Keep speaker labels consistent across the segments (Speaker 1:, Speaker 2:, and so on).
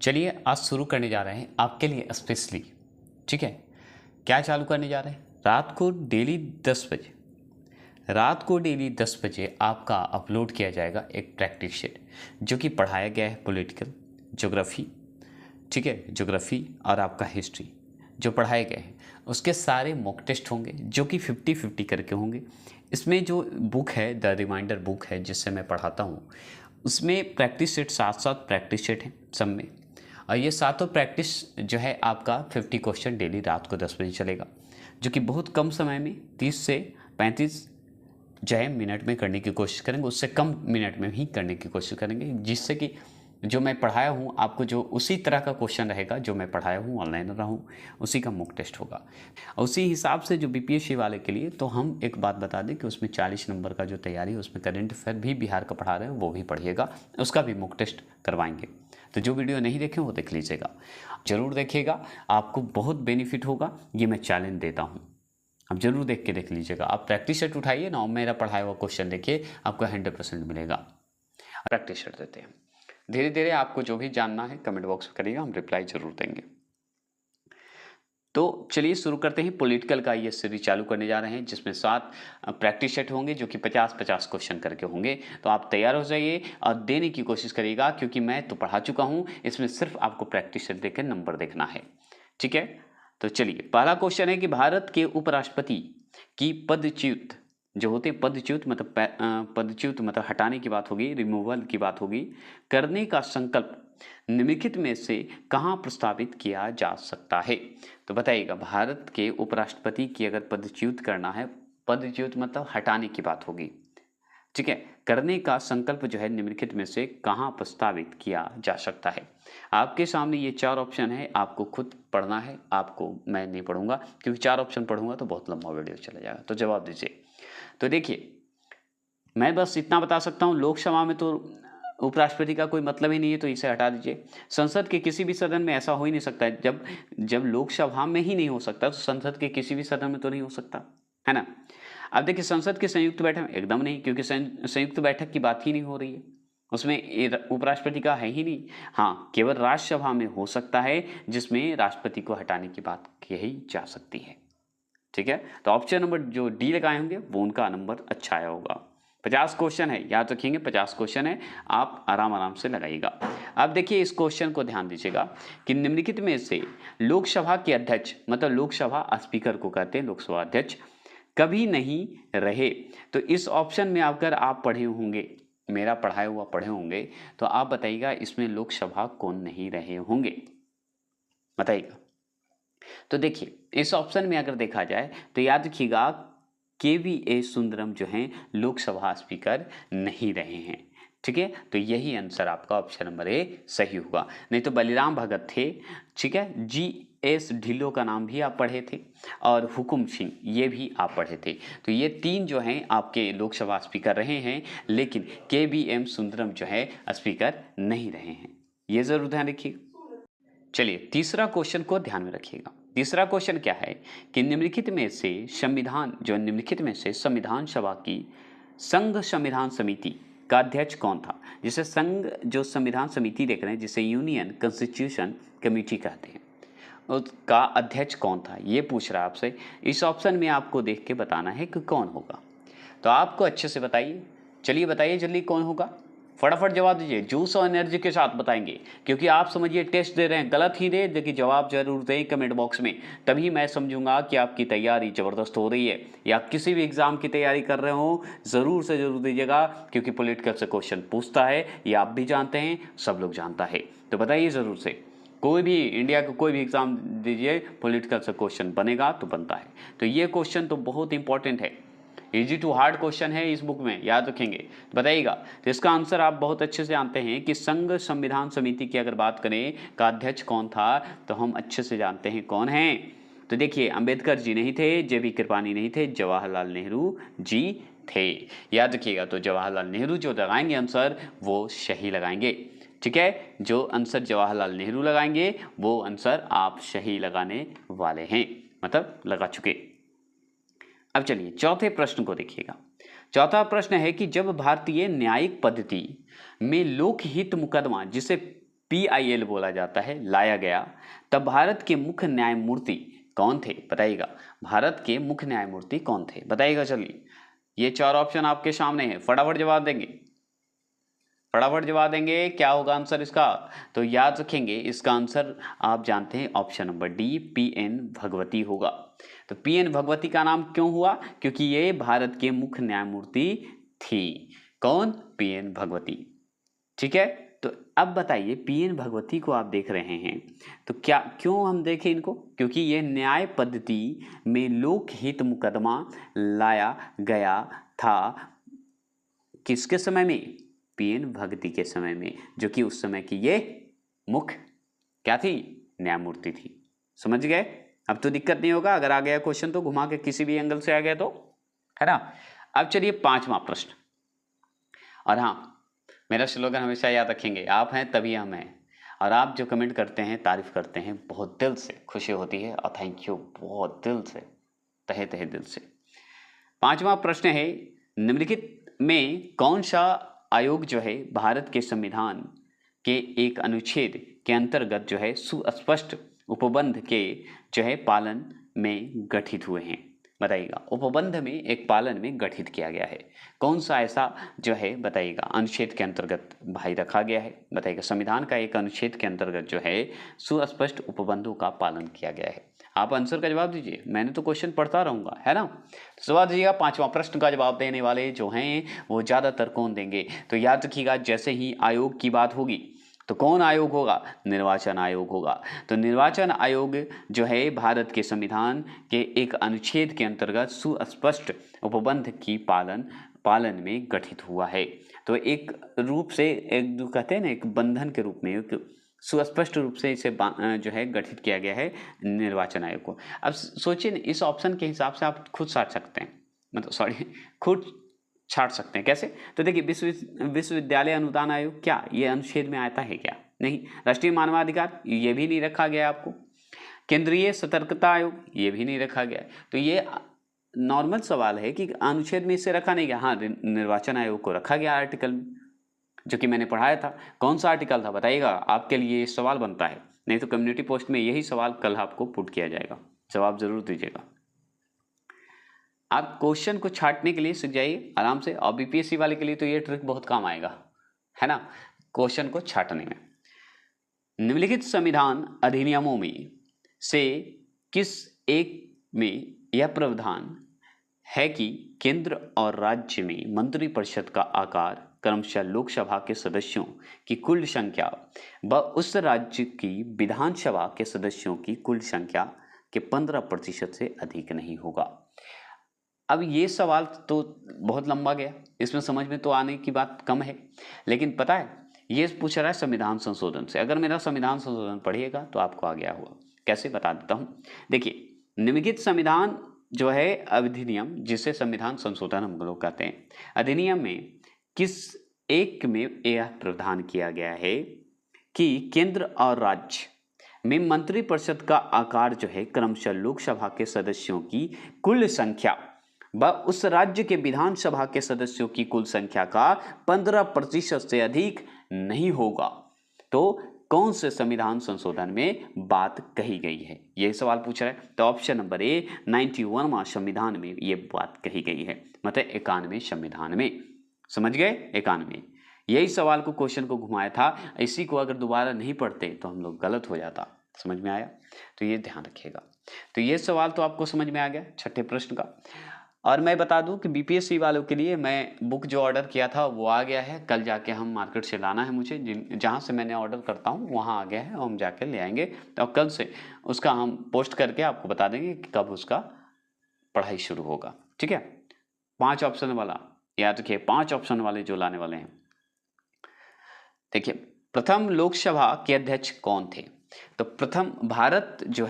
Speaker 1: चलिए आज शुरू करने जा रहे हैं आपके लिए स्पेशली। ठीक है, क्या चालू करने जा रहे हैं? रात को डेली 10 बजे आपका अपलोड किया जाएगा एक प्रैक्टिस शीट जो कि पढ़ाया गया है पॉलिटिकल ज्योग्राफी। ठीक है, ज्योग्राफी और आपका हिस्ट्री जो पढ़ाए गए हैं उसके सारे मॉक टेस्ट होंगे जो कि 50-50 करके होंगे। इसमें जो बुक है द रिमाइंडर बुक है जिससे मैं पढ़ाता हूँ, उसमें प्रैक्टिस सेट 7 प्रैक्टिस सेट हैं सब में। और ये सातों प्रैक्टिस जो है आपका 50 क्वेश्चन डेली रात को 10 बजे चलेगा, जो कि बहुत कम समय में 30 से 35 जो है मिनट में करने की कोशिश करेंगे, उससे कम मिनट में ही करने की कोशिश करेंगे, जिससे कि जो मैं पढ़ाया हूँ आपको जो उसी तरह का क्वेश्चन रहेगा जो मैं पढ़ाया हूँ, ऑनलाइन रहा हूँ, उसी का मॉक टेस्ट होगा। उसी हिसाब से जो बीपीएससी वाले के लिए तो हम एक बात बता दें कि उसमें 40 नंबर का जो तैयारी है उसमें करंट अफेयर भी बिहार का पढ़ा रहे हैं वो भी पढ़िएगा, उसका भी मॉक टेस्ट करवाएंगे। तो जो वीडियो नहीं देखे वो देख लीजिएगा, ज़रूर देखिएगा, आपको बहुत बेनिफिट होगा, ये मैं चैलेंज देता हूँ। आप जरूर देख लीजिएगा। आप प्रैक्टिस सेट उठाइए ना, मेरा पढ़ाया हुआ क्वेश्चन देखिए, आपको 100% मिलेगा। प्रैक्टिस सेट देते हैं, धीरे धीरे आपको जो भी जानना है कमेंट बॉक्स में करिएगा, हम रिप्लाई जरूर देंगे। तो चलिए शुरू करते हैं। पॉलिटिकल का ये सीरीज चालू करने जा रहे हैं जिसमें 7 प्रैक्टिस सेट होंगे जो कि 50-50 क्वेश्चन करके होंगे। तो आप तैयार हो जाइए और देने की कोशिश करिएगा, क्योंकि मैं तो पढ़ा चुका हूँ, इसमें सिर्फ आपको प्रैक्टिस सेट देकर नंबर देखना है। ठीक है, तो चलिए पहला क्वेश्चन है कि भारत के उपराष्ट्रपति की पदच्युत जो होते हैं, पदच्युत मतलब हटाने की बात होगी, रिमूवल की बात होगी, करने का संकल्प निम्नलिखित में से कहाँ प्रस्तावित किया जा सकता है? तो बताइएगा, भारत के उपराष्ट्रपति की अगर पदच्युत करना है, पदच्युत मतलब हटाने की बात होगी, ठीक है, करने का संकल्प जो है निम्नलिखित में से कहाँ प्रस्तावित किया जा सकता है? आपके सामने ये 4 ऑप्शन है, आपको खुद पढ़ना है, आपको मैं नहीं पढ़ूंगा क्योंकि 4 ऑप्शन पढ़ूंगा तो बहुत लंबा वीडियो चला जाएगा। तो जवाब दीजिए। तो देखिए, मैं बस इतना बता सकता हूँ, लोकसभा में तो उपराष्ट्रपति का कोई मतलब ही नहीं है, तो इसे हटा दीजिए। संसद के किसी भी सदन में ऐसा हो ही नहीं सकता है, जब लोकसभा में ही नहीं हो सकता तो संसद के किसी भी सदन में तो नहीं हो सकता, है ना। अब देखिए, संसद की संयुक्त बैठक में एकदम नहीं, क्योंकि संयुक्त बैठक की बात ही नहीं हो रही है, उसमें उपराष्ट्रपति का है ही नहीं। हाँ, केवल राज्यसभा में हो सकता है जिसमें राष्ट्रपति को हटाने की बात कही जा सकती है। ठीक है, तो ऑप्शन नंबर जो डी लगाए होंगे वो उनका नंबर अच्छा आया होगा। 50 क्वेश्चन है, याद रखेंगे 50 क्वेश्चन है, आप आराम आराम से लगाइएगा। अब देखिए इस क्वेश्चन को ध्यान दीजिएगा कि निम्नलिखित में से लोकसभा के अध्यक्ष, मतलब लोकसभा स्पीकर को कहते हैं, लोकसभा अध्यक्ष कभी नहीं रहे। तो इस ऑप्शन में अगर आप पढ़े होंगे, मेरा पढ़ाया हुआ पढ़े होंगे, तो आप बताइएगा इसमें लोकसभा कौन नहीं रहे होंगे, बताइएगा। तो देखिए, इस ऑप्शन में अगर देखा जाए तो याद रखिएगा, KVS सुंदरम जो हैं लोकसभा स्पीकर नहीं रहे हैं। ठीक है, तो यही आंसर आपका ऑप्शन नंबर ए सही होगा। नहीं तो बलिराम भगत थे, ठीक है, GS ढिल्लों का नाम भी आप पढ़े थे, और हुकुम सिंह ये भी आप पढ़े थे। तो ये 3 जो हैं आपके लोकसभा स्पीकर रहे हैं, लेकिन KVM सुंदरम जो है स्पीकर नहीं रहे हैं, ये जरूर ध्यान रखिएगा। चलिए तीसरा क्वेश्चन को ध्यान में रखिएगा। तीसरा क्वेश्चन क्या है कि निम्नलिखित में से संविधान सभा की संघ संविधान समिति का अध्यक्ष कौन था? जिसे संघ जो संविधान समिति देख रहे हैं, जिसे यूनियन कॉन्स्टिट्यूशन कमेटी कहते हैं, उसका अध्यक्ष कौन था, ये पूछ रहा है आपसे। इस ऑप्शन में आपको देख के बताना है कि कौन होगा। तो आपको अच्छे से बताइए, चलिए बताइए जल्दी कौन होगा, फटाफट जवाब दीजिए, जूस और एनर्जी के साथ बताएंगे, क्योंकि आप समझिए टेस्ट दे रहे हैं, गलत ही दे, देखिए जवाब जरूर दें कमेंट बॉक्स में, तभी मैं समझूंगा कि आपकी तैयारी ज़बरदस्त हो रही है, या किसी भी एग्जाम की तैयारी कर रहे हो ज़रूर से ज़रूर दीजिएगा, क्योंकि पॉलिटिकल से क्वेश्चन पूछता है, ये आप भी जानते हैं, सब लोग जानता है। तो बताइए ज़रूर से, कोई भी इंडिया का कोई भी एग्जाम दीजिए, पॉलिटिकल से क्वेश्चन बनेगा तो बनता है। तो ये क्वेश्चन तो बहुत इंपॉर्टेंट है, इजी टू हार्ड क्वेश्चन है इस बुक में, याद रखेंगे। तो बताइएगा, तो इसका आंसर आप बहुत अच्छे से जानते हैं कि संघ संविधान समिति की अगर बात करें का अध्यक्ष कौन था, तो हम अच्छे से जानते हैं कौन है। तो देखिए, अंबेडकर जी नहीं थे, JB कृपलानी नहीं थे, जवाहरलाल नेहरू जी थे, याद रखिएगा। तो जवाहरलाल नेहरू जो लगाएंगे आंसर वो सही लगाएंगे, ठीक है, जो आंसर जवाहरलाल नेहरू लगाएंगे वो आंसर आप सही लगाने वाले हैं, मतलब लगा चुके। अब चलिए चौथे प्रश्न को देखिएगा। चौथा प्रश्न है कि जब भारतीय न्यायिक पद्धति में लोकहित मुकदमा, जिसे PIL बोला जाता है, लाया गया, तब भारत के मुख्य न्यायमूर्ति कौन थे? बताइएगा, भारत के मुख्य न्यायमूर्ति कौन थे? बताइएगा। चलिए, ये 4 ऑप्शन आपके सामने हैं, फटाफट जवाब देंगे, फटाफट जवाब देंगे। क्या होगा आंसर इसका? तो याद रखेंगे, इसका आंसर आप जानते हैं option number D, PN Bhagwati होगा। तो PN भगवती का नाम क्यों हुआ? क्योंकि ये भारत के मुख्य न्यायमूर्ति थी। कौन? PN भगवती। ठीक है, तो अब बताइए, PN भगवती को आप देख रहे हैं, तो क्या क्यों हम देखें इनको? क्योंकि ये न्याय पद्धति में लोकहित मुकदमा लाया गया था। किसके समय में? PN भगवती के समय में, जो कि उस समय की ये मुख्य क्या थी? न्यायमूर्ति थी। समझ गए? अब तो दिक्कत नहीं होगा, अगर आ गया क्वेश्चन तो घुमा के किसी भी एंगल से आ गया तो, है ना। अब चलिए 5वां प्रश्न। और हाँ, मेरा स्लोगन हमेशा याद रखेंगे, आप हैं तभी हम हैं। और आप जो कमेंट करते हैं, तारीफ करते हैं, बहुत दिल से खुशी होती है, और थैंक यू, बहुत दिल से, तहे तहे दिल से। 5वां प्रश्न है, निम्नलिखित में कौन सा आयोग जो है भारत के संविधान के एक अनुच्छेद के अंतर्गत जो है सुस्पष्ट उपबंध के जो है पालन में गठित हुए हैं? बताइएगा, उपबंध में एक पालन में गठित किया गया है, कौन सा ऐसा जो है बताइएगा अनुच्छेद के अंतर्गत भाई रखा गया है? बताइएगा, संविधान का एक अनुच्छेद के अंतर्गत जो है सुस्पष्ट उपबंधों का पालन किया गया है। आप आंसर का जवाब दीजिए, मैंने तो क्वेश्चन पढ़ता रहूंगा, है ना। जवाब दीजिएगा। 5वां प्रश्न का जवाब देने वाले जो हैं वो ज्यादातर कौन देंगे? तो याद रखिएगा, जैसे ही आयोग की बात होगी तो कौन आयोग होगा? निर्वाचन आयोग होगा। तो निर्वाचन आयोग जो है भारत के संविधान के एक अनुच्छेद के अंतर्गत सुस्पष्ट उपबंध की पालन में गठित हुआ है। तो एक रूप से, एक जो कहते हैं ना, एक बंधन के रूप में, एक सुस्पष्ट रूप से इसे जो है गठित किया गया है निर्वाचन आयोग को। अब सोचिए, इस ऑप्शन के हिसाब से आप खुद छाट सकते हैं, मतलब सॉरी, खुद छाट सकते हैं। कैसे? तो देखिए, विश्वविद्यालय अनुदान आयोग, क्या ये अनुच्छेद में आता है? क्या नहीं। राष्ट्रीय मानवाधिकार, ये भी नहीं रखा गया आपको। केंद्रीय सतर्कता आयोग, ये भी नहीं रखा गया। तो ये नॉर्मल सवाल है कि अनुच्छेद में इसे रखा नहीं गया। हाँ, निर्वाचन आयोग को रखा गया आर्टिकल में, जो कि मैंने पढ़ाया था। कौन सा आर्टिकल था बताइएगा, आपके लिए सवाल बनता है, नहीं तो कम्युनिटी पोस्ट में यही सवाल कल आपको पुट किया जाएगा, जवाब जरूर दीजिएगा। आप क्वेश्चन को छांटने के लिए सीख जाइए आराम से, और BPSC वाले के लिए तो ये ट्रिक बहुत काम आएगा, है ना, क्वेश्चन को छांटने में। निम्नलिखित संविधान अधिनियमों में से किस एक में यह प्रावधान है कि केंद्र और राज्य में मंत्रिपरिषद का आकार क्रमशः लोकसभा के सदस्यों की कुल संख्या व उस राज्य की विधानसभा के सदस्यों की कुल संख्या के 15% से अधिक नहीं होगा? अब ये सवाल तो बहुत लंबा गया, इसमें समझ में तो आने की बात कम है, लेकिन पता है ये पूछ रहा है संविधान संशोधन से। अगर मेरा संविधान संशोधन पढ़िएगा तो आपको आ गया होगा। कैसे, बता देता हूं। देखिए, निम्नलिखित संविधान जो है अधिनियम, जिसे संविधान संशोधन हम लोग कहते हैं, अधिनियम में किस एक में यह प्रावधान किया गया है कि केंद्र और राज्य में मंत्रिपरिषद का आकार जो है क्रमशः लोकसभा के सदस्यों की कुल संख्या व उस राज्य के विधानसभा के सदस्यों की कुल संख्या का 15% से अधिक नहीं होगा? तो कौन से संविधान संशोधन में बात कही गई है, यह सवाल पूछ रहा है। तो ऑप्शन नंबर ए, 91वां संविधान में यह बात कही गई है, मतलब 91वें संविधान में। समझ गए? 91। यही सवाल को, क्वेश्चन को घुमाया था। इसी को अगर दोबारा नहीं पढ़ते तो हम लोग गलत हो जाता। समझ में आया? तो ये ध्यान रखिएगा। तो ये सवाल तो आपको समझ में आ गया छठे प्रश्न का। और मैं बता दूं कि BPSC वालों के लिए मैं बुक जो ऑर्डर किया था वो आ गया है। कल जाके हम मार्केट से लाना है मुझे, जहाँ से मैंने ऑर्डर करता हूँ वहाँ आ गया है, और हम जाके ले आएंगे। तो कल से उसका हम पोस्ट करके आपको बता देंगे कि कब उसका पढ़ाई शुरू होगा। ठीक है, 5 ऑप्शन वाला याद रखिए, 5 ऑप्शन वाले जो लाने वाले हैं। देखिए, प्रथम लोकसभा के अध्यक्ष कौन थे? तो प्रथम जो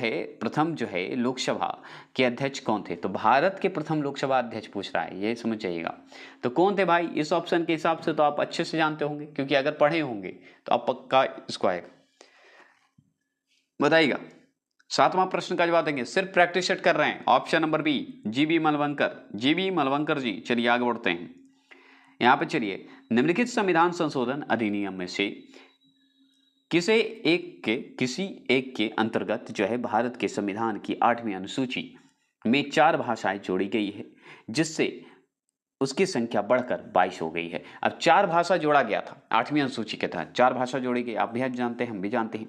Speaker 1: है लोकसभा के अध्यक्ष कौन थे? तो भारत के प्रथम लोकसभा अध्यक्ष पूछ रहा है, ये समझ जाइएगा। तो कौन थे भाई? इस ऑप्शन के हिसाब से तो आप अच्छे से जानते होंगे, क्योंकि अगर पढ़े होंगे तो आप पक्का इसको आएगा। बताइएगा। 7वां प्रश्न का जवाब देंगे, सिर्फ प्रैक्टिस सेट कर रहे हैं। ऑप्शन नंबर बी, GV मलवंकर जी। चलिए आगे बढ़ते हैं। यहाँ पे चलिए, निम्नलिखित संविधान संशोधन अधिनियम में से किसी एक के अंतर्गत जो है भारत के संविधान की 8वीं अनुसूची में 4 भाषाएं जोड़ी गई है, जिससे उसकी संख्या बढ़कर 22 हो गई है। अब 4 भाषा जोड़ा गया था 8वीं अनुसूची के तहत, 4 भाषा जोड़ी गई, आप भी जानते हैं, हम भी जानते हैं।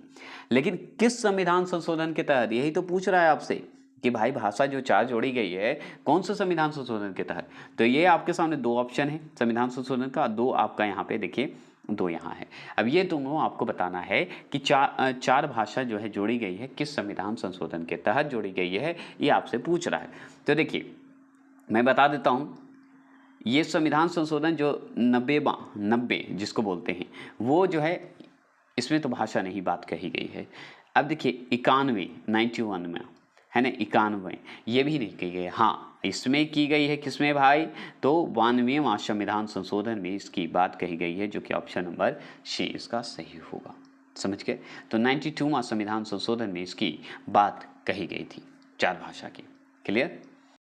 Speaker 1: लेकिन किस संविधान संशोधन के तहत, यही तो पूछ रहा है आपसे कि भाई भाषा जो 4 जोड़ी गई है कौन से संविधान संशोधन के तहत। तो ये आपके सामने 2 ऑप्शन है संविधान संशोधन का, 2 आपका यहाँ पे देखिए, 2 यहाँ है। अब ये दोनों आपको बताना है कि चार भाषा जो है जोड़ी गई है किस संविधान संशोधन के तहत जोड़ी गई है, ये आपसे पूछ रहा है। तो देखिए मैं बता देता हूँ, ये संविधान संशोधन जो 90 जिसको बोलते हैं, वो जो है इसमें तो भाषा नहीं बात कही गई है। अब देखिए 91 में है ना, 91 ये भी नहीं की गई। हाँ, इसमें की गई है किसमें भाई, तो 92वां संविधान संशोधन में इसकी बात कही गई है, जो कि ऑप्शन नंबर सी इसका सही होगा। समझ गए। तो 92वां संविधान संशोधन में इसकी बात कही गई थी 4 भाषा की। क्लियर।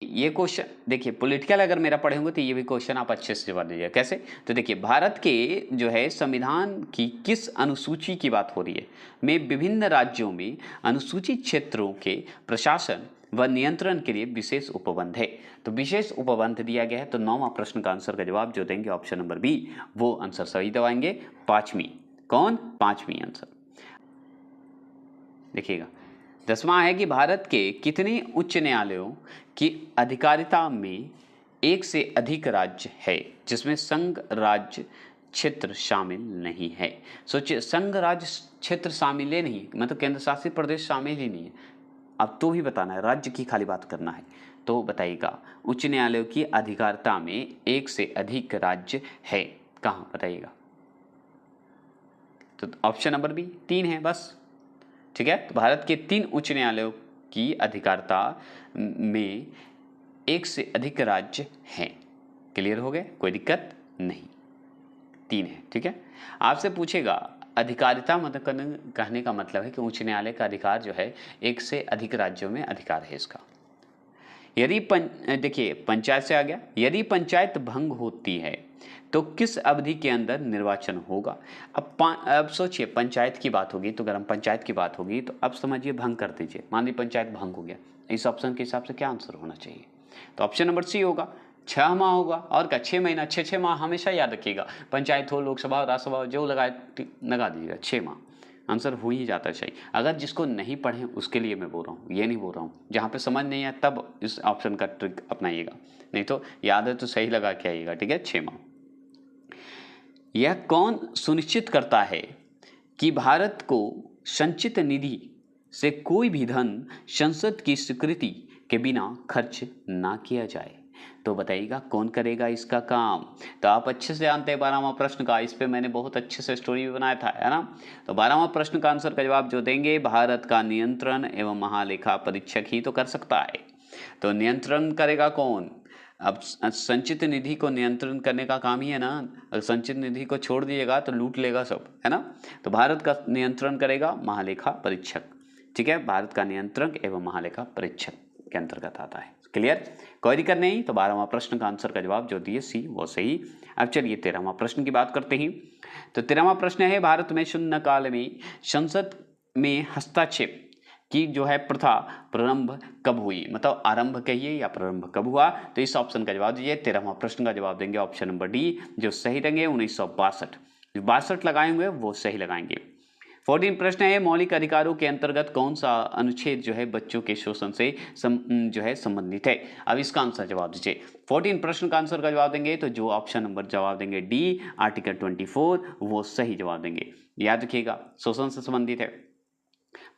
Speaker 1: ये क्वेश्चन देखिए पॉलिटिकल अगर मेरा पढ़े होंगे तो ये भी क्वेश्चन आप अच्छे से जवाब दीजिएगा। कैसे, तो देखिए भारत के जो है संविधान की किस अनुसूची की बात हो रही है, में विभिन्न राज्यों में अनुसूचित क्षेत्रों के प्रशासन व नियंत्रण के लिए विशेष उपबंध है। तो विशेष उपबंध दिया गया है। तो 9वां प्रश्न का आंसर का जवाब जो देंगे ऑप्शन नंबर बी, वो आंसर सही दबाएंगे। 5वीं, कौन, 5वीं आंसर। देखिएगा 10वां है कि भारत के कितने उच्च न्यायालयों की अधिकारिता में एक से अधिक राज्य है जिसमें संघ राज्य क्षेत्र शामिल नहीं है। सोचिए, संघ राज्य क्षेत्र शामिल ही नहीं, मतलब केंद्र शासित प्रदेश शामिल ही नहीं है। अब तो भी बताना है, राज्य की खाली बात करना है। तो बताइएगा उच्च न्यायालयों की अधिकारिता में एक से अधिक राज्य है कहाँ, बताइएगा। तो ऑप्शन नंबर बी 3 है बस। ठीक है। तो भारत के 3 उच्च न्यायालयों की अधिकारिता में एक से अधिक राज्य हैं। क्लियर हो गए, कोई दिक्कत नहीं, 3 है। ठीक है। आपसे पूछेगा अधिकारिता मतलब कहने का मतलब है कि उच्च न्यायालय का अधिकार जो है एक से अधिक राज्यों में अधिकार है इसका। यदि देखिए पंचायत से आ गया, यदि पंचायत भंग होती है तो किस अवधि के अंदर निर्वाचन होगा। अब सोचिए पंचायत की बात होगी, तो ग्राम पंचायत की बात होगी, तो अब समझिए भंग कर दीजिए। मान लीजिए पंचायत भंग हो गया, इस ऑप्शन के हिसाब से क्या आंसर होना चाहिए, तो ऑप्शन नंबर सी होगा, 6 माह होगा। और क्या 6 महीना, 6 माह हमेशा याद रखिएगा, पंचायत हो, लोकसभा, राज्यसभा, जो लगाए लगा दीजिएगा, 6 माह आंसर हो ही जाता है सही। अगर जिसको नहीं पढ़े उसके लिए मैं बोल रहा हूँ, ये नहीं बोल रहा हूँ, जहाँ पे समझ नहीं आया तब इस ऑप्शन का ट्रिक अपनाइएगा, नहीं तो याद है तो सही लगा के आइएगा। ठीक है, 6 माह। यह कौन सुनिश्चित करता है कि भारत को संचित निधि से कोई भी धन संसद की स्वीकृति के बिना खर्च ना किया जाए। तो बताइएगा कौन करेगा इसका काम। तो आप अच्छे से जानते हैं 12वां प्रश्न का, इस पे मैंने बहुत अच्छे से स्टोरी भी बनाया था, है ना। तो 12वां प्रश्न का आंसर का जवाब जो देंगे, भारत का नियंत्रण एवं महालेखा परीक्षक ही तो कर सकता है। तो नियंत्रण करेगा कौन। अब संचित निधि को नियंत्रण करने का काम ही है ना, अगर संचित निधि को छोड़ दिएगा तो लूट लेगा सब, है ना। तो भारत का नियंत्रण करेगा महालेखा परीक्षक। ठीक है, भारत का नियंत्रण एवं महालेखा परीक्षक के अंतर्गत आता है। क्लियर, कोई दिक्कत नहीं। तो 12वां प्रश्न का आंसर का जवाब जो दिए सी वो सही। अब चलिए 13वां प्रश्न की बात करते हैं। तो 13वां प्रश्न है, भारत में शून्य काल में संसद में हस्तक्षेप की जो है प्रथा प्रारंभ कब हुई, मतलब आरंभ कहिए या प्रारंभ कब हुआ। तो इस ऑप्शन का जवाब दीजिए। 13वां प्रश्न का जवाब देंगे ऑप्शन नंबर डी, जो सही देंगे 1962। जो 62 लगाए हुए वो सही लगाएंगे। 14 प्रश्न है, मौलिक अधिकारों के अंतर्गत कौन सा अनुच्छेद जो है बच्चों के शोषण से जो है संबंधित है। अब इसका आंसर जवाब दीजिए। 14 प्रश्न का आंसर का जवाब देंगे तो जो ऑप्शन नंबर जवाब देंगे डी, आर्टिकल 24, वो सही जवाब देंगे। याद रखिएगा शोषण से संबंधित है।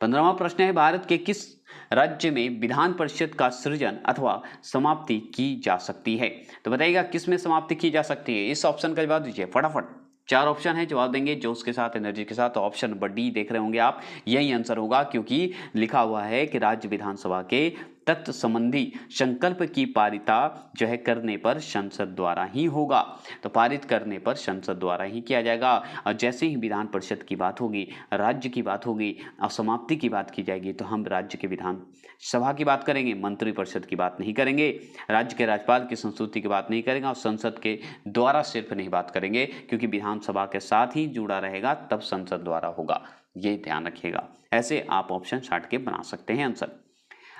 Speaker 1: 15वां प्रश्न है, भारत के किस राज्य में विधान परिषद का सृजन अथवा समाप्ति की जा सकती है। तो बताइएगा किस में समाप्ति की जा सकती है, इस ऑप्शन का जवाब दीजिए फटाफट। 4 ऑप्शन है, जवाब देंगे जोश के साथ, एनर्जी के साथ। तो ऑप्शन नंबर डी देख रहे होंगे आप, यही आंसर होगा, क्योंकि लिखा हुआ है कि राज्य विधानसभा के तत्व संबंधी संकल्प की पारिता जो है करने पर संसद द्वारा ही होगा। तो पारित करने पर संसद द्वारा ही किया जाएगा। और जैसे ही विधान परिषद की बात होगी, राज्य की बात होगी और समाप्ति की बात की जाएगी, तो हम राज्य के विधान सभा की बात करेंगे, मंत्रिपरिषद की बात नहीं करेंगे, राज्य के राज्यपाल की संस्तुति की बात नहीं करेंगे और संसद के द्वारा सिर्फ नहीं बात करेंगे, क्योंकि विधानसभा के साथ ही जुड़ा रहेगा, तब संसद द्वारा होगा। ये ध्यान रखिएगा। ऐसे आप ऑप्शन छाट के बना सकते हैं आंसर।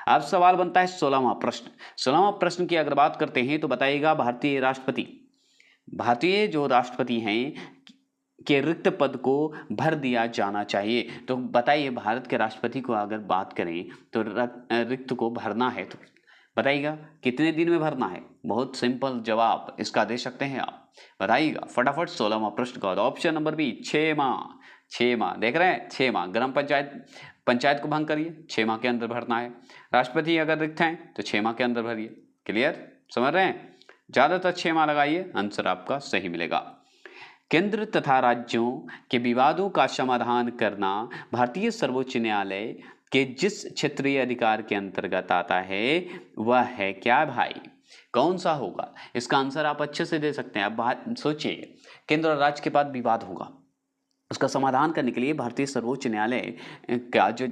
Speaker 1: अब सवाल बनता है 16वां प्रश्न। 16वां प्रश्न की अगर बात करते हैं तो बताइएगा भारतीय जो राष्ट्रपति हैं के रिक्त पद को भर दिया जाना चाहिए। तो बताइए, भारत के राष्ट्रपति को अगर बात करें तो रिक्त को भरना है तो बताइएगा कितने दिन में भरना है। बहुत सिंपल जवाब इसका दे सकते हैं आप, बताइएगा फटाफट। 16वां प्रश्न का ऑप्शन नंबर बी 6 माह। 6 माह देख रहे हैं, 6 माह। ग्राम पंचायत को भंग करिए, 6 माह के अंदर भरना है। राष्ट्रपति अगर रिक्त हैं तो 6 माह के अंदर भरिए। क्लियर, समझ रहे हैं? ज्यादातर 6 माह लगाइए, आंसर आपका सही मिलेगा। केंद्र तथा राज्यों के विवादों का समाधान करना भारतीय सर्वोच्च न्यायालय के जिस क्षेत्रीय अधिकार के अंतर्गत आता है वह है क्या भाई? कौन सा होगा? इसका आंसर आप अच्छे से दे सकते हैं। आप सोचिए, केंद्र और राज्य के बाद विवाद होगा, उसका समाधान करने के लिए भारतीय सर्वोच्च न्यायालय का जो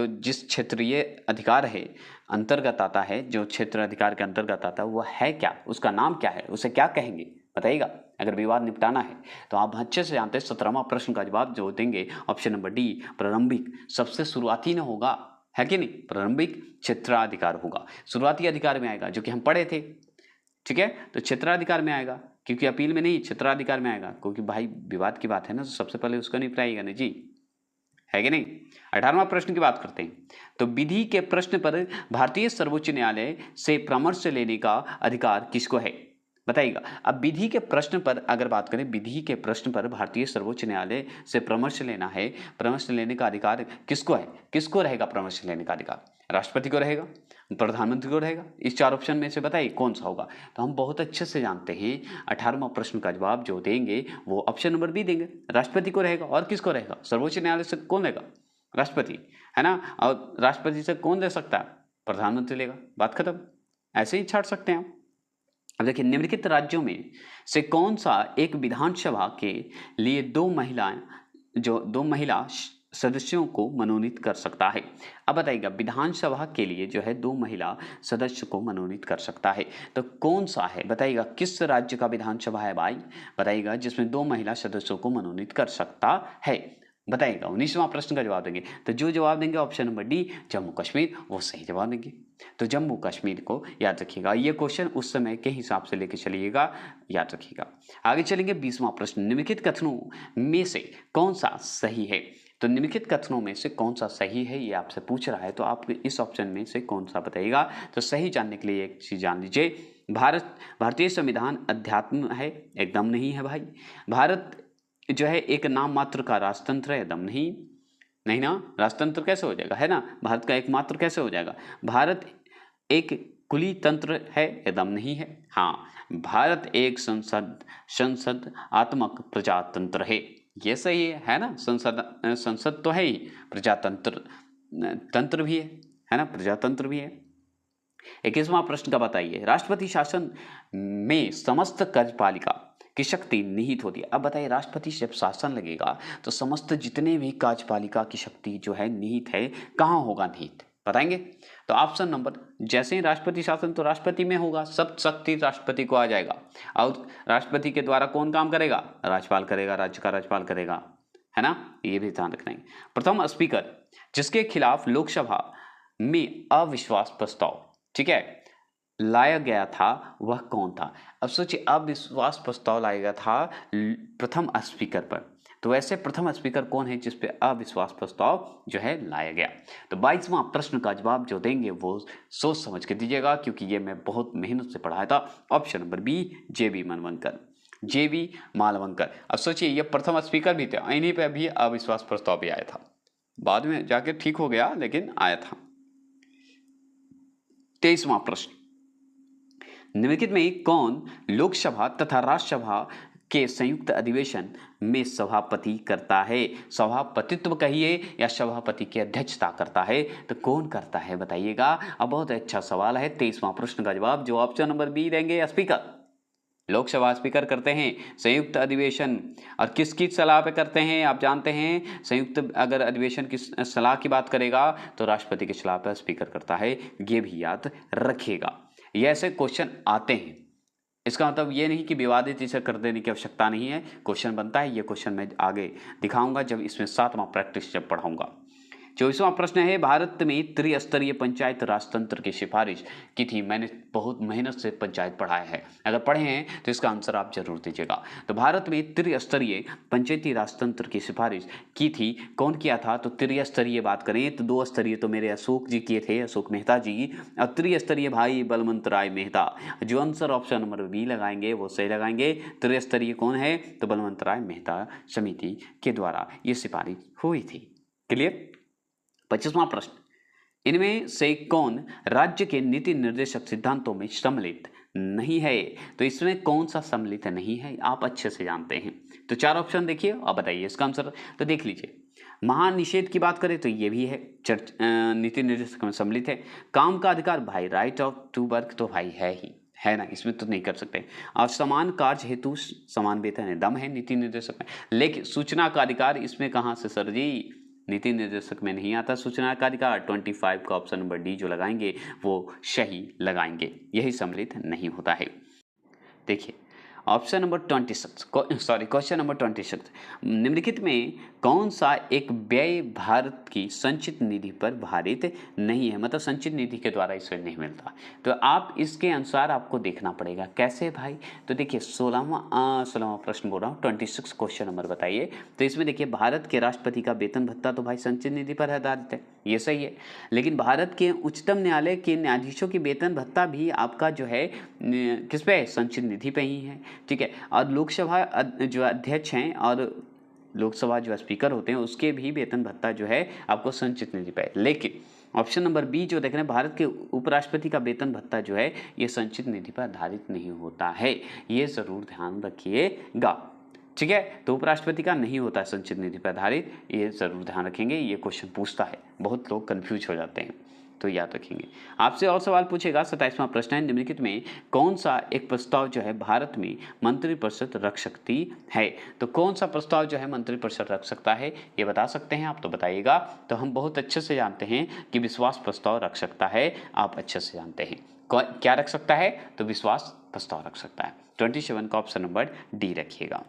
Speaker 1: जिस क्षेत्रीय अधिकार है अंतर्गत आता है, जो क्षेत्र अधिकार के अंतर्गत आता है वह है क्या, उसका नाम क्या है, उसे क्या कहेंगे बताइएगा। अगर विवाद निपटाना है तो आप अच्छे से जानते हैं। 17वां प्रश्न का जवाब जो देंगे ऑप्शन नंबर डी, प्रारंभिक, सबसे शुरुआती ना होगा, है कि नहीं? प्रारंभिक क्षेत्राधिकार होगा, शुरुआती अधिकार में आएगा, जो कि हम पढ़े थे। ठीक है, तो क्षेत्राधिकार में आएगा, क्योंकि अपील में नहीं, क्षेत्राधिकार में आएगा, क्योंकि भाई विवाद की बात है ना, तो सबसे पहले उसको निपटाइएगा ना जी, है कि नहीं? 18वां प्रश्न की बात करते हैं तो विधि के प्रश्न पर भारतीय सर्वोच्च न्यायालय से परामर्श लेने का अधिकार किसको है? बताइएगा। अब विधि के प्रश्न पर अगर बात करें, विधि के प्रश्न पर भारतीय सर्वोच्च न्यायालय से परामर्श लेना है, परामर्श लेने का अधिकार किसको है? किसको रहेगा परामर्श लेने का अधिकार? राष्ट्रपति को रहेगा, प्रधानमंत्री को रहेगा? इस 4 ऑप्शन में से बताइए कौन सा होगा। तो हम बहुत अच्छे से जानते हैं 18वां प्रश्न का जवाब जो देंगे वो ऑप्शन नंबर बी देंगे, राष्ट्रपति को रहेगा। और किसको रहेगा? सर्वोच्च न्यायालय से कौन लेगा? राष्ट्रपति, है ना? और राष्ट्रपति से कौन ले सकता है? प्रधानमंत्री लेगा, बात खत्म। ऐसे ही छाट सकते हैं आप। अब देखिए, निम्नलिखित राज्यों में से कौन सा एक विधानसभा के लिए दो महिला सदस्यों को मनोनीत कर सकता है? अब बताइएगा, विधानसभा के लिए जो है 2 महिला सदस्य को मनोनीत कर सकता है, तो कौन सा है बताइएगा? किस राज्य का विधानसभा है भाई बताइएगा जिसमें 2 महिला सदस्यों को मनोनीत कर सकता है? बताइएगा। 19वां प्रश्न का जवाब देंगे तो जो जवाब देंगे option number D, Jammu Kashmir, वो सही जवाब देंगे। तो जम्मू कश्मीर को याद रखिएगा। ये क्वेश्चन उस समय के हिसाब से लेके चलिएगा, याद रखिएगा। आगे चलेंगे 20वां प्रश्न, निम्नलिखित कथनों में से कौन सा सही है? तो निम्नलिखित कथनों में से कौन सा सही है ये आपसे पूछ रहा है, तो आप इस ऑप्शन में से कौन सा बताइएगा। तो सही जानने के लिए एक चीज जान लीजिए, भारतीय संविधान अध्यात्म है? एकदम नहीं है भाई। भारत जो है एक नाम मात्र का राजतंत्र है? एकदम नहीं, नहीं ना, राजतंत्र कैसे हो जाएगा, है ना? भारत का एकमात्र कैसे हो जाएगा? भारत एक कुली तंत्र है? एकदम नहीं है। हाँ, भारत एक संसद आत्मक प्रजातंत्र है, ये सही है ना? संसद तो है ही, प्रजातंत्र तंत्र भी है ना? प्रजातंत्र भी है। 21वां प्रश्न का बताइए, राष्ट्रपति शासन में समस्त कार्यपालिका की शक्ति निहित होती है। अब बताइए, राष्ट्रपति जब शासन लगेगा तो समस्त जितने भी कार्यपालिका की शक्ति जो है निहित है, कहाँ होगा निहित, बताएंगे? तो ऑप्शन नंबर, जैसे ही राष्ट्रपति शासन तो राष्ट्रपति में होगा, सब शक्ति राष्ट्रपति को आ जाएगा। और राष्ट्रपति के द्वारा कौन काम करेगा? राज्यपाल करेगा, राज्य का राज्यपाल करेगा, है ना? ये भी ध्यान रखना है। प्रथम स्पीकर जिसके खिलाफ लोकसभा में अविश्वास प्रस्ताव, ठीक है, लाया गया था वह कौन था? अब सोचिए, अविश्वास प्रस्ताव लाया गया था प्रथम स्पीकर पर, तो ऐसे प्रथम स्पीकर कौन है जिस पे अविश्वास प्रस्ताव जो है लाया गया? तो 22वां प्रश्न का जवाब जो देंगे वो सोच समझ के दीजिएगा, क्योंकि ये मैं बहुत मेहनत से पढ़ाया था। ऑप्शन नंबर बी, जेबी मालवंकर। अब सोचिए, ये प्रथम स्पीकर भी थे, इन्हीं पे भी अविश्वास प्रस्ताव भी आया था, बाद में जाके ठीक हो गया लेकिन आया था। 23वां प्रश्न, निम्नलिखित में कौन लोकसभा तथा राज्यसभा के संयुक्त अधिवेशन में सभापति करता है? सभापतित्व कहिए या सभापति की अध्यक्षता करता है, तो कौन करता है बताइएगा। अब बहुत अच्छा सवाल है। 23वां प्रश्न का जवाब जो ऑप्शन नंबर बी देंगे, स्पीकर। लोकसभा स्पीकर करते हैं संयुक्त अधिवेशन, और किसकी सलाह पे करते हैं आप जानते हैं? संयुक्त अगर अधिवेशन की सलाह की बात करेगा तो राष्ट्रपति की सलाह पर स्पीकर करता है, ये भी याद रखिएगा। ये ऐसे क्वेश्चन आते हैं, इसका मतलब ये नहीं कि विवादित इसे कर देने की आवश्यकता नहीं है, क्वेश्चन बनता है। ये क्वेश्चन मैं आगे दिखाऊंगा जब इसमें 7वां प्रैक्टिस जब पढ़ाऊंगा। 24वां प्रश्न है, भारत में त्रिस्तरीय पंचायत राज तंत्र की सिफारिश की थी। मैंने बहुत मेहनत से पंचायत पढ़ाया है, अगर पढ़े हैं तो इसका आंसर आप जरूर दीजिएगा। तो भारत में त्रिस्तरीय पंचायती राज तंत्र की सिफारिश की थी, कौन किया था? तो त्रिस्तरीय बात करें तो 2 स्तरीय तो मेरे अशोक जी किए थे, अशोक मेहता जी। और त्रिस्तरीय भाई बलवंत राय मेहता। जो आंसर ऑप्शन नंबर बी लगाएंगे वो सही लगाएंगे। त्रिस्तरीय कौन है? तो बलवंत राय मेहता समिति के द्वारा ये सिफारिश हुई थी। क्लियर? 25वां प्रश्न, इनमें से कौन राज्य के नीति निर्देशक सिद्धांतों में सम्मिलित नहीं है? तो इसमें कौन सा सम्मिलित नहीं है आप अच्छे से जानते हैं। तो 4 ऑप्शन देखिए और बताइए इसका आंसर। तो देख लीजिए, महानिषेध की बात करें तो ये भी है, नीति निर्देशक में सम्मिलित है। काम का अधिकार भाई, राइट ऑफ टू वर्क तो भाई है ही, है ना, इसमें तो नहीं कर सकते। और समान कार्य हेतु समान वेतन है, दम है नीति निर्देशक में। लेकिन सूचना का अधिकार इसमें कहाँ से सर जी? नीति निर्देशक में नहीं आता सूचना का अधिकार। 25 का ऑप्शन नंबर डी जो लगाएंगे वो सही लगाएंगे, यही सम्मिलित नहीं होता है। देखिए option number 26, sorry question number 26, निम्नलिखित में कौन सा एक व्यय भारत की संचित निधि पर भारित नहीं है? मतलब संचित निधि के द्वारा इसे नहीं मिलता। तो आप इसके अनुसार आपको देखना पड़ेगा कैसे भाई। तो देखिए 16वां प्रश्न बोल रहा हूँ, 26 क्वेश्चन नंबर बताइए। तो इसमें देखिए भारत के राष्ट्रपति का वेतन भत्ता तो भाई संचित निधि पर आधारित है, ये सही है। लेकिन भारत के उच्चतम न्यायालय के न्यायाधीशों की वेतन भत्ता भी आपका जो है किस पे? संचित निधि पे ही है, ठीक है। और लोकसभा जो अध्यक्ष हैं और लोकसभा जो स्पीकर होते हैं उसके भी वेतन भत्ता जो है आपको संचित निधि पे है। लेकिन ऑप्शन नंबर बी जो देख रहे हैं, भारत के उपराष्ट्रपति का वेतन भत्ता जो है ये संचित निधि पर आधारित नहीं होता है, ये जरूर ध्यान रखिएगा, ठीक है। तो उपराष्ट्रपति का नहीं होता है संचित निधि पर आधारित, ये जरूर ध्यान रखेंगे। ये क्वेश्चन पूछता है, बहुत लोग कंफ्यूज हो जाते हैं, तो याद रखेंगे। आपसे और सवाल पूछेगा। 27वां प्रश्न है, निम्नलिखित में कौन सा एक प्रस्ताव जो है भारत में मंत्रिपरिषद रख सकती है? तो कौन सा प्रस्ताव जो है मंत्रिपरिषद रख सकता है ये बता सकते हैं आप? तो बताइएगा। तो हम बहुत अच्छे से जानते हैं कि विश्वास प्रस्ताव रख सकता है, आप अच्छे से जानते हैं क्या रख सकता है? तो विश्वास प्रस्ताव रख सकता है। 27 का ऑप्शन नंबर डी रखिएगा।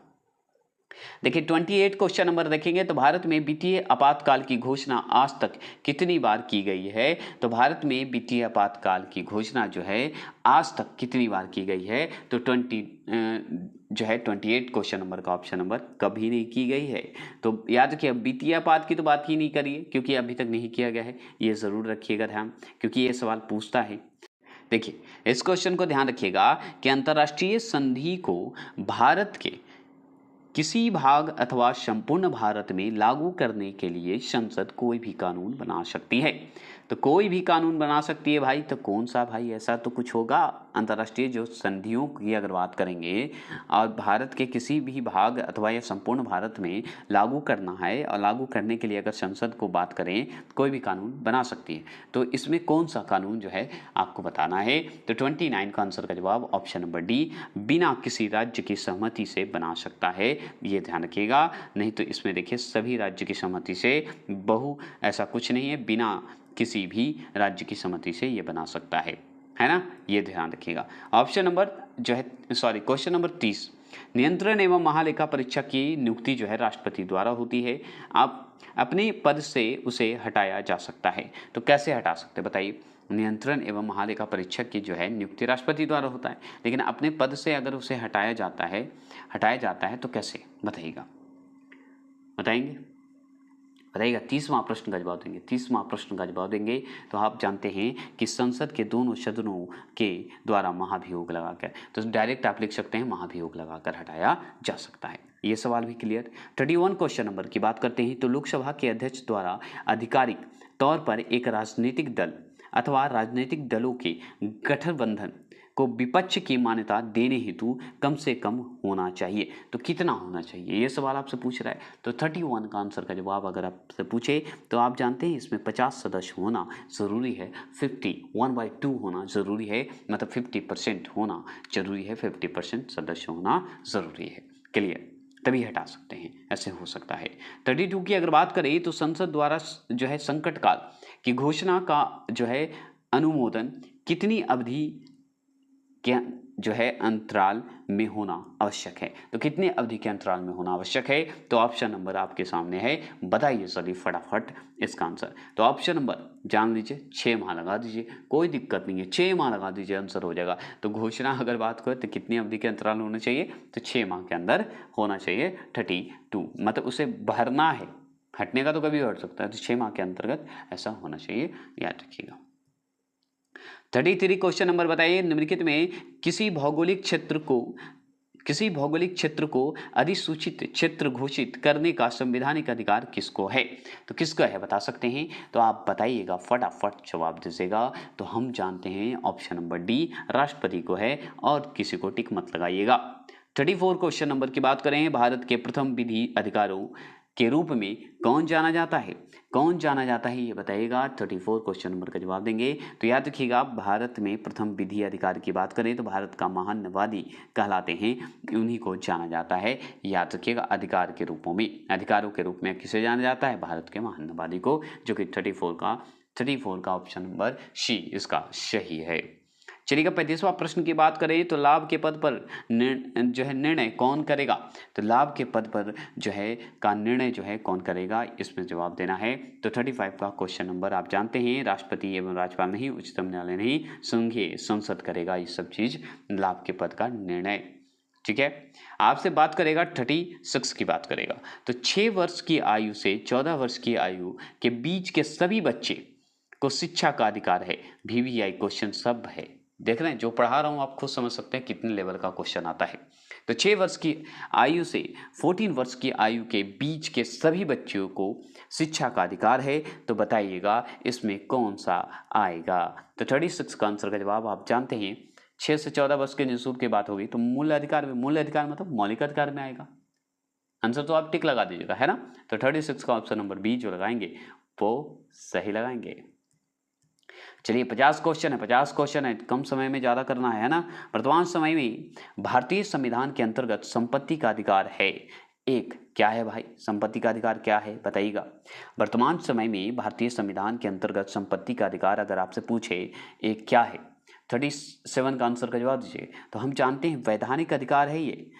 Speaker 1: देखिए 28 क्वेश्चन नंबर देखेंगे तो भारत में वित्तीय आपातकाल की घोषणा आज तक कितनी बार की गई है? तो भारत में वित्तीय आपातकाल की घोषणा जो है आज तक कितनी बार की गई है? तो 28 क्वेश्चन नंबर का ऑप्शन नंबर कभी नहीं की गई है। तो याद रखिए, वित्तीय आपात की तो बात ही नहीं करिए क्योंकि अभी तक नहीं किया गया है, ये जरूर रखिएगा ध्यान, क्योंकि ये सवाल पूछता है। देखिए इस क्वेश्चन को ध्यान रखिएगा कि अंतर्राष्ट्रीय संधि को भारत के किसी भाग अथवा संपूर्ण भारत में लागू करने के लिए संसद कोई भी कानून बना सकती है। तो कोई भी कानून बना सकती है भाई, तो कौन सा भाई ऐसा तो कुछ होगा। अंतर्राष्ट्रीय जो संधियों की अगर बात करेंगे और भारत के किसी भी भाग अथवा या संपूर्ण भारत में लागू करना है और लागू करने के लिए अगर संसद को बात करें कोई भी कानून बना सकती है। तो इसमें कौन सा कानून जो है आपको बताना है। तो 29 का आंसर का जवाब ऑप्शन नंबर डी, बिना किसी राज्य की सहमति से बना सकता है, ये ध्यान रखिएगा। नहीं तो इसमें देखिए सभी राज्य की सहमति से ऐसा कुछ नहीं है, बिना किसी भी राज्य की सहमति से ये बना सकता है ना, ये ध्यान रखिएगा। ऑप्शन नंबर जो है क्वेश्चन नंबर 30, नियंत्रण एवं महालेखा परीक्षक की नियुक्ति जो है राष्ट्रपति द्वारा होती है। आप अपने पद से उसे हटाया जा सकता है। तो कैसे हटा सकते बताइए। नियंत्रण एवं महालेखा परीक्षक की जो है नियुक्ति राष्ट्रपति द्वारा होता है, लेकिन अपने पद से अगर उसे हटाया जाता है तो कैसे बताइएगा, बताइएगा 30वां प्रश्न का जवाब देंगे। 30वां प्रश्न का जवाब देंगे तो आप जानते हैं कि संसद के दोनों सदनों के द्वारा महाभियोग लगाकर, तो डायरेक्ट आप लिख सकते हैं महाभियोग लगाकर हटाया जा सकता है। ये सवाल भी क्लियर। 31 क्वेश्चन नंबर की बात करते हैं तो लोकसभा के अध्यक्ष द्वारा आधिकारिक तौर पर एक राजनीतिक दल अथवा राजनीतिक दलों के गठबंधन को विपक्ष की मान्यता देने हेतु कम से कम होना चाहिए। तो कितना होना चाहिए ये सवाल आपसे पूछ रहा है। तो 31 का आंसर का जवाब अगर आपसे पूछे तो आप जानते हैं इसमें 50 सदस्य होना ज़रूरी है, 1/2 होना ज़रूरी है, मतलब 50% होना जरूरी है, 50% सदस्य होना ज़रूरी है। क्लियर, तभी हटा सकते हैं, ऐसे हो सकता है। 32 की अगर बात करें तो संसद द्वारा जो है संकट काल की घोषणा का जो है अनुमोदन कितनी अवधि क्या जो है अंतराल में होना आवश्यक है। तो कितने अवधि के अंतराल में होना आवश्यक है? तो ऑप्शन नंबर आपके सामने है, बताइए जल्दी फटाफट इसका आंसर। तो ऑप्शन नंबर जान लीजिए, 6 माह लगा दीजिए, कोई दिक्कत नहीं है, 6 माह लगा दीजिए, आंसर हो जाएगा। तो घोषणा अगर बात करें तो कितनी अवधि के अंतराल होना चाहिए? तो 6 माह के अंदर होना चाहिए, 32, मतलब उसे भरना है, हटने का तो कभी हट सकता है, तो 6 माह के अंतर्गत ऐसा होना चाहिए, याद रखिएगा। 33 क्वेश्चन नंबर बताइए, निम्नलिखित में किसी भौगोलिक क्षेत्र को अधिसूचित क्षेत्र घोषित करने का संवैधानिक अधिकार किसको है? तो किसका है बता सकते हैं? तो आप बताइएगा, फटाफट जवाब दीजिएगा। तो हम जानते हैं ऑप्शन नंबर डी, राष्ट्रपति को है, और किसी को टिक मत लगाइएगा। 34 क्वेश्चन नंबर की बात करें, भारत के प्रथम विधि अधिकारों के रूप में कौन जाना जाता है? कौन जाना जाता है ये बताइएगा। 34 क्वेश्चन नंबर का जवाब देंगे। तो याद रखिएगा, भारत में प्रथम विधि अधिकार की बात करें तो भारत का महान्यवादी कहलाते हैं, उन्हीं को जाना जाता है, याद रखिएगा। अधिकारों के रूप में किसे जाना जाता है? भारत के महान्यवादी को, जो कि 34 का ऑप्शन नंबर सी इसका सही है। चलिएगा 35वां प्रश्न की बात करें तो लाभ के पद पर जो है निर्णय कौन करेगा? तो लाभ के पद पर जो है का निर्णय जो है कौन करेगा, इसमें जवाब देना है। तो 35 का क्वेश्चन नंबर आप जानते हैं, राष्ट्रपति एवं राज्यपाल नहीं, उच्चतम न्यायालय नहीं, संघीय संसद करेगा ये सब चीज, लाभ के पद का निर्णय। ठीक है, आपसे बात करेगा 36 की बात करेगा। तो 6 वर्ष की आयु से 14 वर्ष की आयु के बीच के सभी बच्चे को शिक्षा का अधिकार है। VVI क्वेश्चन सब है, देख रहे हैं, जो पढ़ा रहा हूं आप खुद समझ सकते हैं कितने लेवल का क्वेश्चन आता है। तो 6 वर्ष की आयु से 14 वर्ष की आयु के बीच के सभी बच्चों को शिक्षा का अधिकार है। तो बताइएगा इसमें कौन सा आएगा? तो 36 का आंसर का जवाब आप जानते हैं, 6 से 14 वर्ष के निःशुल्क की बात होगी तो मूल अधिकार मतलब मौलिक अधिकार में आएगा। आंसर तो आप टिक लगा दीजिएगा, है ना। तो 36 का ऑप्शन नंबर बी जो लगाएंगे वो सही लगाएंगे। चलिए 50 क्वेश्चन है, कम समय में ज्यादा करना है ना। वर्तमान समय में भारतीय संविधान के अंतर्गत संपत्ति का अधिकार है एक, क्या है भाई? संपत्ति का अधिकार क्या है बताइएगा। वर्तमान समय में भारतीय संविधान के अंतर्गत संपत्ति का अधिकार अगर आपसे पूछे एक क्या है, 37 का आंसर का जवाब दीजिए। तो हम जानते हैं वैधानिक अधिकार है ये।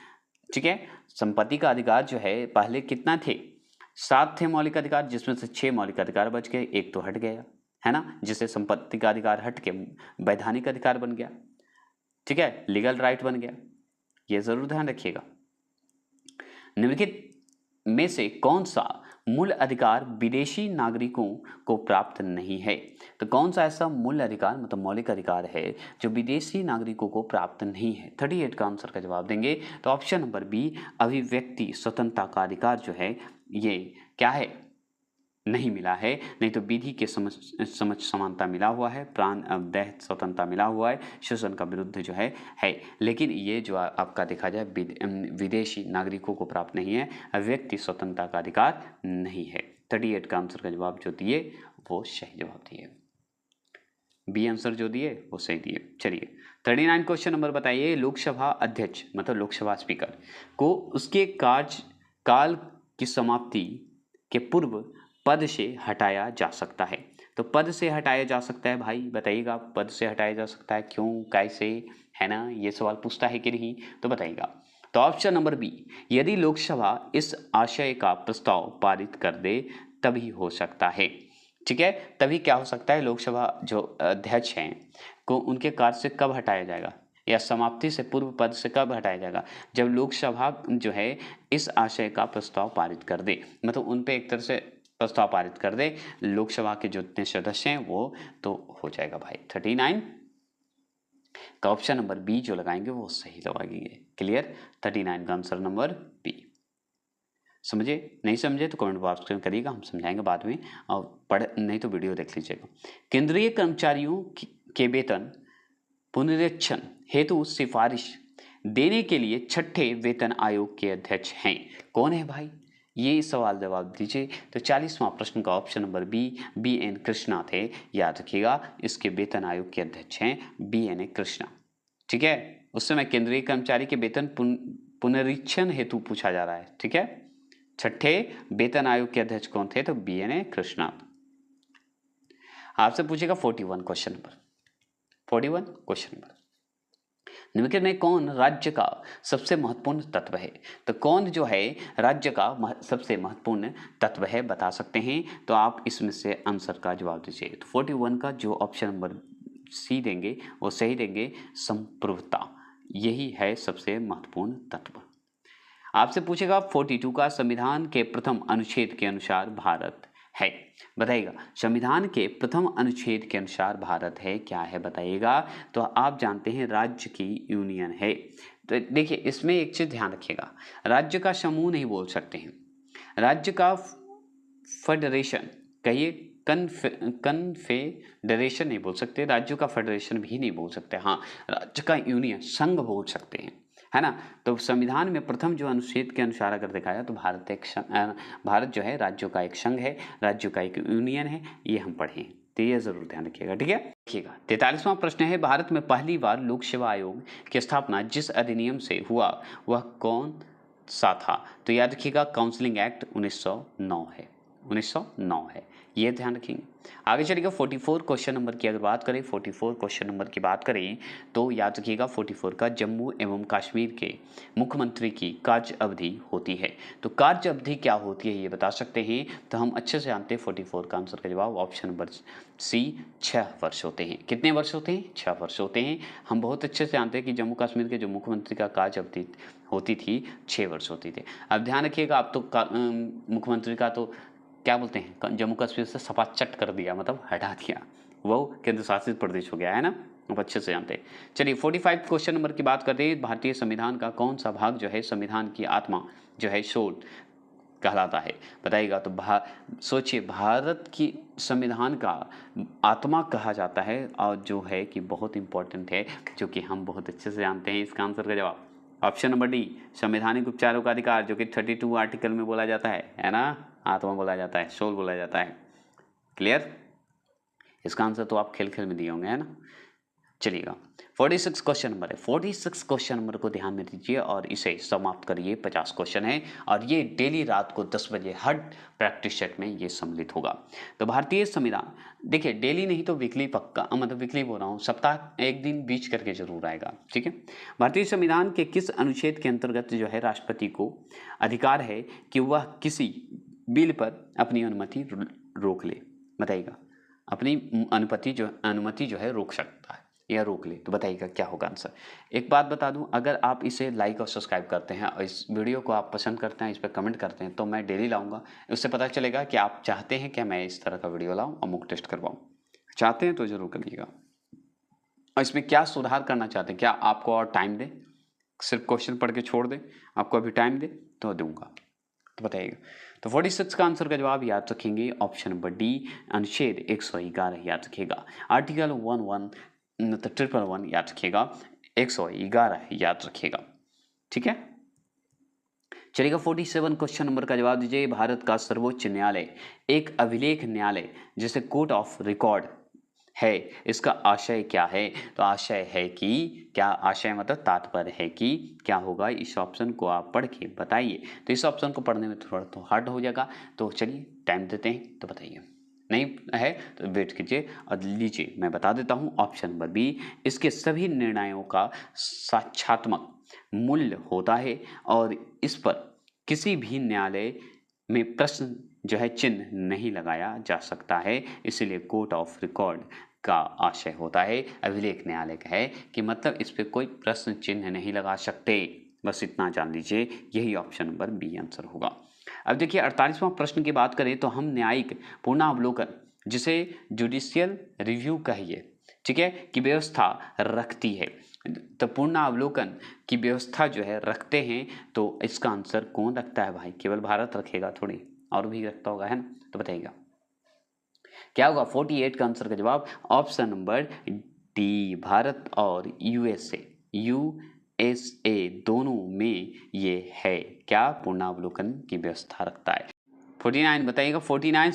Speaker 1: ठीक है, संपत्ति का अधिकार जो है पहले कितना थे? 7 थे मौलिक अधिकार, जिसमें से 6 मौलिक अधिकार बच गए, एक तो हट गया, है ना, जिससे संपत्ति का अधिकार हट के वैधानिक अधिकार बन गया। ठीक है, लीगल राइट बन गया, ये जरूर ध्यान रखिएगा। निम्नलिखित में से कौन सा मूल अधिकार विदेशी नागरिकों को प्राप्त नहीं है? तो कौन सा ऐसा मूल अधिकार मतलब मौलिक अधिकार है जो विदेशी नागरिकों को प्राप्त नहीं है? 38 का आंसर का जवाब देंगे। तो ऑप्शन नंबर बी, अभिव्यक्ति स्वतंत्रता का अधिकार जो है ये क्या है? नहीं मिला है, नहीं तो विधि के समझ समानता मिला हुआ है, प्राण देह स्वतंत्रता मिला हुआ है, शोषण का विरुद्ध जो है लेकिन ये जो आपका देखा जाए विदेशी नागरिकों को प्राप्त नहीं है, व्यक्ति स्वतंत्रता का अधिकार नहीं है। 38 का आंसर का जवाब जो दिए वो सही जवाब दिए, बी आंसर जो दिए वो सही दिए। चलिए 39 क्वेश्चन नंबर बताइए, लोकसभा अध्यक्ष मतलब लोकसभा स्पीकर को उसके कार्यकाल की समाप्ति के पूर्व पद से हटाया जा सकता है। तो पद से हटाया जा सकता है भाई, बताइएगा पद से हटाया जा सकता है, क्यों, कैसे, है ना, ये सवाल पूछता है कि नहीं, तो बताइएगा। तो ऑप्शन नंबर बी, यदि लोकसभा इस आशय का प्रस्ताव पारित कर दे तभी हो सकता है। ठीक है, तभी क्या हो सकता है, लोकसभा जो अध्यक्ष हैं को उनके कार्य से कब हटाया जाएगा या समाप्ति से पूर्व पद से कब हटाया जाएगा? जब लोकसभा जो है इस आशय का प्रस्ताव पारित कर दे, मतलब उन पे एक तरह से प्रस्ताव पारित कर दे, लोकसभा के जितने सदस्य हैं वो तो हो जाएगा भाई। 39 का ऑप्शन नंबर बी जो लगाएंगे वो सही लगाएंगे। क्लियर, 39 का आंसर नंबर बी। समझे, नहीं समझे तो कमेंट बॉक्स में करिएगा, हम समझाएंगे बाद में, और नहीं तो वीडियो देख लीजिएगा। केंद्रीय कर्मचारियों के वेतन पुनरीक्षण हेतु सिफारिश देने के लिए 6ठे वेतन आयोग के अध्यक्ष हैं, कौन है भाई? ये सवाल जवाब दीजिए। तो 40वां प्रश्न का option number B N Krishna थे, याद रखिएगा, इसके वेतन आयोग के अध्यक्ष हैं BN कृष्णा। ठीक है, उस समय केंद्रीय कर्मचारी के वेतन पुनरीक्षण हेतु पूछा जा रहा है। ठीक है, 6ठे वेतन आयोग के अध्यक्ष कौन थे? तो BN कृष्णा। आपसे पूछेगा 41 क्वेश्चन नंबर, 41 क्वेश्चन नंबर, निम्नलिखित में कौन राज्य का सबसे महत्वपूर्ण तत्व है? तो कौन जो है राज्य का सबसे महत्वपूर्ण तत्व है, बता सकते हैं। तो आप इसमें से आंसर का जवाब दीजिए। तो 41 का जो ऑप्शन नंबर सी देंगे वो सही देंगे, संप्रभुता, यही है सबसे महत्वपूर्ण तत्व। आपसे पूछेगा 42 का संविधान के प्रथम अनुच्छेद के अनुसार भारत है, बताइएगा। संविधान के प्रथम अनुच्छेद के अनुसार भारत है, क्या है बताइएगा। तो आप जानते हैं राज्य की यूनियन है। तो देखिए इसमें एक चीज ध्यान रखिएगा, राज्य का समूह नहीं बोल सकते हैं, राज्य का फेडरेशन कहिए, कन्फेडरेशन नहीं बोल सकते, राज्यों का फेडरेशन भी नहीं बोल सकते, हाँ राज्य का यूनियन संघ बोल सकते हैं, है ना। तो संविधान में प्रथम जो अनुच्छेद के अनुसार अगर देखा जाए तो भारत जो है राज्यों का एक संघ है, राज्यों का एक यूनियन है, ये हम पढ़े हैं, तो ये जरूर ध्यान रखिएगा, ठीक है। देखिएगा 43वां प्रश्न है, भारत में पहली बार लोक सेवा आयोग की स्थापना जिस अधिनियम से हुआ वह कौन सा था? तो याद रखिएगा काउंसिलिंग एक्ट 1909 है, 1909 है, ये ध्यान रखेंगे। आगे चलिएगा 44 क्वेश्चन नंबर की अगर बात करें, 44 क्वेश्चन नंबर की बात करें तो याद रखिएगा 44 का जम्मू एवं कश्मीर के मुख्यमंत्री की कार्य अवधि होती है। तो कार्य अवधि क्या होती है ये बता सकते हैं। तो हम अच्छे से जानते हैं 44 का आंसर का जवाब ऑप्शन नंबर सी 6 वर्ष होते हैं। कितने वर्ष होते हैं? 6 वर्ष होते हैं। हम बहुत अच्छे से जानते हैं कि जम्मू कश्मीर के जो मुख्यमंत्री का कार्य अवधि होती थी 6 वर्ष होती थी। अब ध्यान रखिएगा, आप तो मुख्यमंत्री का तो क्या बोलते हैं, जम्मू कश्मीर से सपाचट कर दिया, मतलब हटा दिया, वो केंद्र शासित प्रदेश हो गया, है ना, आप अच्छे से जानते हैं। चलिए 45 क्वेश्चन नंबर की बात करते हैं, भारतीय संविधान का कौन सा भाग जो है संविधान की आत्मा जो है सोल कहलाता है, बताइएगा। तो सोचिए, भारत की संविधान का आत्मा कहा जाता है और जो है कि बहुत इंपॉर्टेंट है, जो कि हम बहुत अच्छे से जानते हैं। इसका आंसर का जवाब ऑप्शन नंबर डी, संवैधानिक उपचारों का अधिकार, जो कि 32 आर्टिकल में बोला जाता है ना, आत्मा बोला जाता है, सोल बोला जाता है। क्लियर? इसका आंसर तो आप खेल खेल में दिए होंगे, है ना। चलिएगा 46 क्वेश्चन नंबर है, 46 क्वेश्चन नंबर को ध्यान में दीजिए और इसे समाप्त करिए। 50 क्वेश्चन है और ये डेली रात को 10 बजे हर प्रैक्टिस सेट में ये सम्मिलित होगा। तो भारतीय संविधान, देखिए डेली नहीं तो वीकली पक्का, मतलब वीकली बोल रहा हूँ, सप्ताह एक दिन बीच करके जरूर आएगा, ठीक है। भारतीय संविधान के किस अनुच्छेद के अंतर्गत जो है राष्ट्रपति को अधिकार है कि वह किसी बिल पर अपनी अनुमति रोक ले, बताइएगा। अपनी अनुमति जो है रोक सकता है या रोक ले, तो बताइएगा क्या होगा आंसर। एक बात बता दूं, अगर आप इसे लाइक और सब्सक्राइब करते हैं और इस वीडियो को आप पसंद करते हैं, इस पर कमेंट करते हैं, तो मैं डेली लाऊंगा। उससे पता चलेगा कि आप चाहते हैं कि मैं इस तरह का वीडियो लाऊं और मॉक टेस्ट करवाऊं। चाहते हैं तो जरूर करिएगा। और इसमें क्या सुधार करना चाहते हैं, क्या आपको और टाइम दे, सिर्फ क्वेश्चन पढ़ के छोड़ दे, आपको अभी टाइम दे तो दूंगा, तो बताइएगा। तो 46 का आंसर का जवाब याद रखेंगे ऑप्शन नंबर डी, अनुच्छेद 111 याद रखिएगा। आर्टिकल 111 याद रखिएगा, 111 याद रखिएगा, ठीक है। चलिएगा 47 क्वेश्चन नंबर का जवाब दीजिए। भारत का सर्वोच्च न्यायालय एक अभिलेख न्यायालय जिसे कोर्ट ऑफ रिकॉर्ड है, इसका आशय क्या है? तो आशय है कि, क्या आशय मतलब तात्पर्य है कि क्या होगा, इस ऑप्शन को आप पढ़ के बताइए। तो इस ऑप्शन को पढ़ने में थोड़ा तो हार्ड हो जाएगा, तो चलिए टाइम देते हैं, तो बताइए। नहीं है तो वेट कीजिए और लीजिए, मैं बता देता हूं ऑप्शन नंबर बी, इसके सभी निर्णयों का साक्ष्यात्मक मूल्य होता है और इस पर किसी भी न्यायालय में प्रश्न जो है चिन्ह नहीं लगाया जा सकता है, इसलिए कोर्ट ऑफ रिकॉर्ड का आशय होता है, अभिलेख न्यायालय का है कि मतलब इस पर कोई प्रश्न चिन्ह नहीं लगा सकते, बस इतना जान लीजिए। यही ऑप्शन नंबर बी आंसर होगा। अब देखिए 48वां प्रश्न की बात करें तो हम न्यायिक पूर्णावलोकन, जिसे जुडिशियल रिव्यू कहिए, ठीक है, की व्यवस्था रखती है। तो पूर्णावलोकन की व्यवस्था जो है रखते हैं, तो इसका आंसर कौन रखता है भाई? केवल भारत रखेगा थोड़ी, और भी रखता होगा, है ना। तो बताइएगा क्या होगा। 48 का आंसर का जवाब ऑप्शन नंबर डी, भारत और यूएसए दोनों में ये है क्या, पूर्णावलोकन की व्यवस्था रखता है। 49 बताइएगा, 49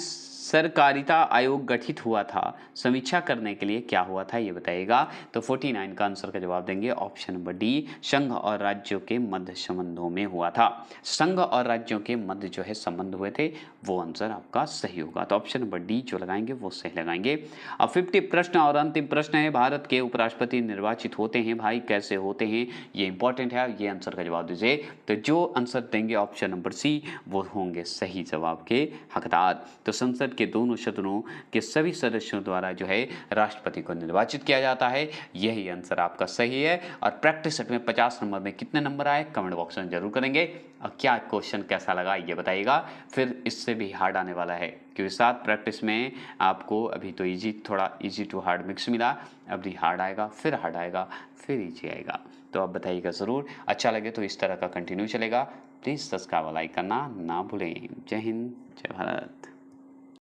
Speaker 1: सरकारिता आयोग गठित हुआ था? समीक्षा करने के लिए क्या हुआ था ये बताइएगा। तो 49 का आंसर का जवाब देंगे ऑप्शन नंबर डी, संघ और राज्यों के मध्य संबंधों में हुआ था। संघ और राज्यों के मध्य जो है संबंध हुए थे, वो आंसर आपका सही होगा। तो ऑप्शन नंबर डी जो लगाएंगे वो सही लगाएंगे। अब 50 प्रश्न और अंतिम प्रश्न है, भारत के उपराष्ट्रपति निर्वाचित होते हैं भाई, कैसे होते हैं ये इंपॉर्टेंट है, ये आंसर का जवाब दीजिए। तो जो आंसर देंगे ऑप्शन नंबर सी वो होंगे सही जवाब के हकदार। तो संसद के दोनों सदनों के सभी सदस्यों द्वारा जो है राष्ट्रपति को निर्वाचित किया जाता है, यही आंसर आपका सही है। और प्रैक्टिस सेट में 50 नंबर में कितने नंबर आए कमेंट बॉक्स में जरूर करेंगे। और क्या क्वेश्चन कैसा लगा ये बताइएगा, फिर इससे भी हार्ड आने वाला है, क्योंकि 7 प्रैक्टिस में आपको अभी तो इजी, थोड़ा इजी टू हार्ड मिक्स मिला, अभी हार्ड आएगा, फिर हार्ड आएगा, फिर इजी आएगा। तो आप बताइएगा ज़रूर। अच्छा लगे तो इस तरह का कंटिन्यू चलेगा। प्लीज़ सब्सक्राइब लाइक करना ना भूलें। जय हिंद, जय भारत।